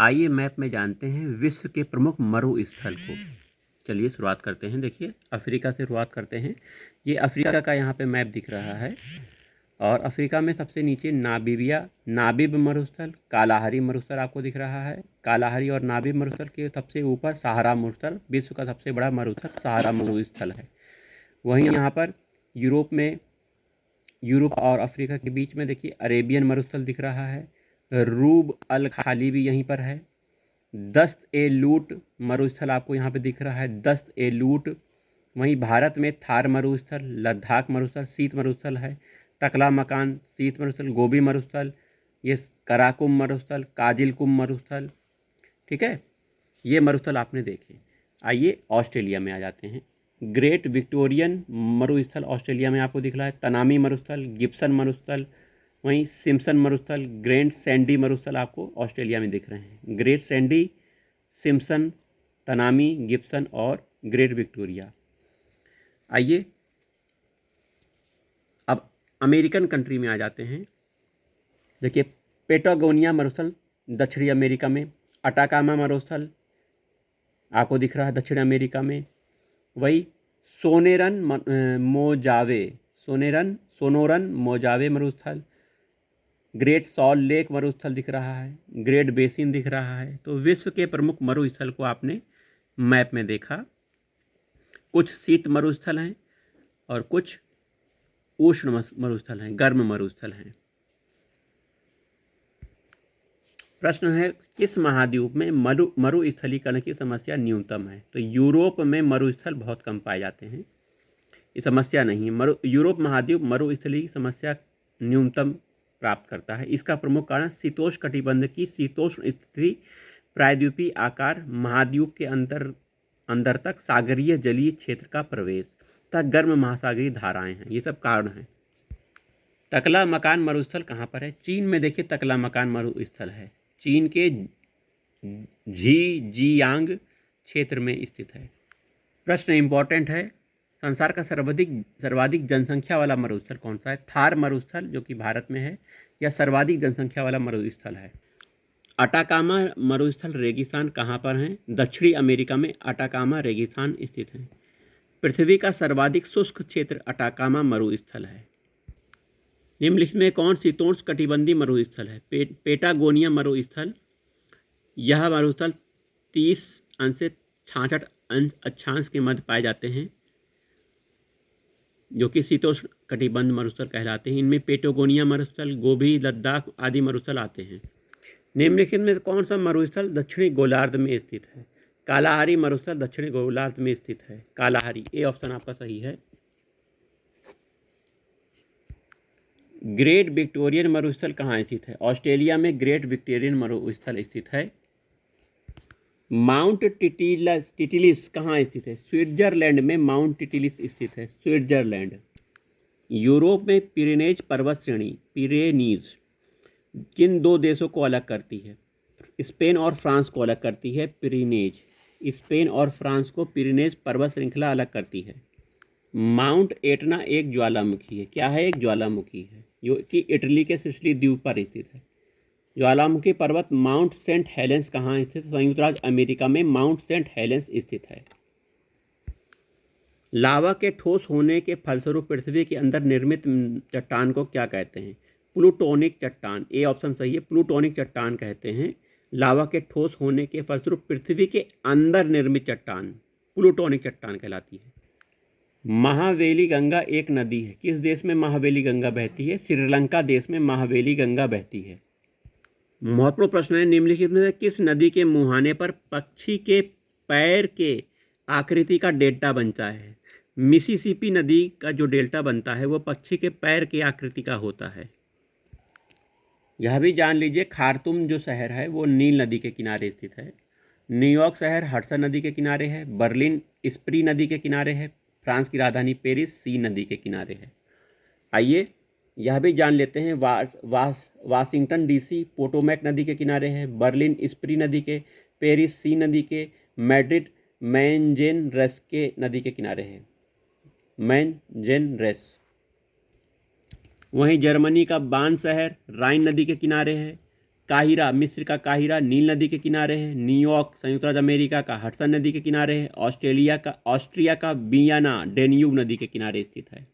आइए मैप में जानते हैं विश्व के प्रमुख मरुस्थल को। चलिए शुरुआत करते हैं। देखिए अफ्रीका से शुरुआत करते हैं। ये अफ्रीका का यहाँ पे मैप दिख रहा है और अफ्रीका में सबसे नीचे नाबीब मरुस्थल, कालाहारी मरुस्थल आपको दिख रहा है। कालाहारी और नाबीब मरुस्थल के सबसे ऊपर सहारा मरुस्थल, विश्व का सबसे बड़ा मरुस्थल सहारा मरुस्थल है। वहीं यहाँ पर यूरोप और अफ्रीका के बीच में देखिए अरेबियन मरुस्थल दिख रहा है। रूब अल खाली भी यहीं पर है। दस्त ए लूट मरुस्थल आपको यहाँ पे दिख रहा है, दस्त ए लूट। वहीं भारत में थार मरुस्थल, लद्दाख मरुस्थल, शीत मरुस्थल है। टकला मकान शीत मरुस्थल, गोबी मरुस्थल, ये कराकुम मरुस्थल, काजिलकुम मरुस्थल। ठीक है, ये मरुस्थल आपने देखे। आइए ऑस्ट्रेलिया में आ जाते हैं। ग्रेट विक्टोरियन मरुस्थल ऑस्ट्रेलिया में आपको दिख रहा है। तनामी मरुस्थल, गिब्सन मरुस्थल, वहीं सिम्पसन मरुस्थल, ग्रैंड सैंडी मरुस्थल आपको ऑस्ट्रेलिया में दिख रहे हैं। Great Sandy, Simpson, Tanami, Gibson और ग्रेट विक्टोरिया। आइए अब अमेरिकन कंट्री में आ जाते हैं। देखिए पेटागोनिया मरुस्थल दक्षिणी अमेरिका में, अटाकामा मरुस्थल आपको दिख रहा है दक्षिण अमेरिका में। वही सोनोरन मोजावे मरुस्थल, ग्रेट सॉल्ट लेक मरुस्थल दिख रहा है, ग्रेट बेसिन दिख रहा है। तो विश्व के प्रमुख मरुस्थल को आपने मैप में देखा। कुछ शीत मरुस्थल हैं और कुछ उष्ण मरुस्थल हैं, गर्म मरुस्थल हैं। प्रश्न है किस महाद्वीप में मरुस्थलीकरण की समस्या न्यूनतम है? तो यूरोप में मरुस्थल बहुत कम पाए जाते हैं, ये समस्या नहीं है। यूरोप महाद्वीप मरुस्थली की समस्या न्यूनतम प्राप्त करता है। इसका प्रमुख कारण शीतोष्ण कटिबंध की शीतोष्ण स्थिति, प्रायद्वीपीय आकार, महाद्वीप के अंदर तक सागरीय जलीय क्षेत्र का प्रवेश तथा गर्म महासागरीय धाराएं हैं, ये सब कारण हैं। टकला मकान मरुस्थल कहाँ पर है? चीन में देखिए टकला मकान मरुस्थल है, चीन के झीजियांग क्षेत्र में स्थित है। प्रश्न इंपॉर्टेंट है, संसार का सर्वाधिक जनसंख्या वाला मरुस्थल कौन सा है? थार मरुस्थल जो कि भारत में है, या सर्वाधिक जनसंख्या वाला मरुस्थल है? अटाकामा मरुस्थल रेगिस्तान कहाँ पर हैं? दक्षिणी अमेरिका में अटाकामा रेगिस्तान स्थित है। पृथ्वी का सर्वाधिक शुष्क क्षेत्र अटाकामा मरुस्थल है। निम्नलिखित में कौन शीतोष्ण कटिबंधीय मरुस्थल है? पेटागोनिया मरुस्थल। यह मरुस्थल 30 अंश से 66 अंश अक्षांश के मध्य पाए जाते हैं, जो कि शीतोष्ण कटिबंध मरुस्थल कहलाते हैं। इनमें पेटागोनिया मरुस्थल, गोबी, लद्दाख आदि मरुस्थल आते हैं। निम्नलिखित में कौन सा मरुस्थल दक्षिणी गोलार्ध में स्थित है? कालाहारी मरुस्थल दक्षिणी गोलार्ध में स्थित है, कालाहारी, ए ऑप्शन आपका सही है। ग्रेट विक्टोरियन मरुस्थल कहाँ स्थित है? ऑस्ट्रेलिया में ग्रेट विक्टोरियन मरुस्थल स्थित है। माउंट टिटिलिस कहाँ स्थित है? स्विट्जरलैंड में माउंट टिटिलिस स्थित है, स्विट्जरलैंड। यूरोप में पिरेनीज पर्वत श्रेणी, पिरेनीज, किन दो देशों को अलग करती है? स्पेन और फ्रांस को अलग करती है पिरेनीज। स्पेन और फ्रांस को पिरेनीज पर्वत श्रृंखला अलग करती है। माउंट एटना एक ज्वालामुखी है। क्या है? एक ज्वालामुखी है, जो कि इटली के सिसिली द्वीप पर स्थित है। ज्वालामुखी पर्वत माउंट सेंट हेलेंस कहाँ स्थित है? संयुक्त राज्य अमेरिका में माउंट सेंट हेलेंस स्थित है। लावा के ठोस होने के फलस्वरूप पृथ्वी के अंदर निर्मित चट्टान को क्या कहते हैं? प्लूटोनिक चट्टान, ए ऑप्शन सही है, प्लूटोनिक चट्टान कहते हैं। लावा के ठोस होने के फलस्वरूप पृथ्वी के अंदर निर्मित चट्टान प्लूटोनिक चट्टान कहलाती है। महावेली गंगा एक नदी है, किस देश में महावेली गंगा बहती है? श्रीलंका देश में महावेली गंगा बहती है। महत्वपूर्ण प्रश्न है, निम्नलिखित में से किस नदी के मुहाने पर पक्षी के पैर के आकृति का डेल्टा बनता है? मिसिसिपी नदी का जो डेल्टा बनता है वो पक्षी के पैर की आकृति का होता है। यह भी जान लीजिए खार्तूम जो शहर है वो नील नदी के किनारे स्थित है। न्यूयॉर्क शहर हडसन नदी के किनारे है। बर्लिन स्प्री नदी के किनारे है। फ्रांस की राजधानी पेरिस सी नदी के किनारे है। आइए यह भी जान लेते हैं, वाशिंगटन डीसी पोटोमैक नदी के किनारे है। बर्लिन स्प्री नदी के, पेरिस सी नदी के, मैड्रिड मैनजेनरेस के नदी के किनारे है, मैनजेनरेस। वहीं जर्मनी का बान शहर राइन नदी के किनारे है। काहिरा मिस्र का काहिरा नील नदी के किनारे है। न्यूयॉर्क संयुक्त राज्य अमेरिका का हडसन नदी के किनारे है। ऑस्ट्रिया का वियना डेन्यूब नदी के किनारे स्थित है।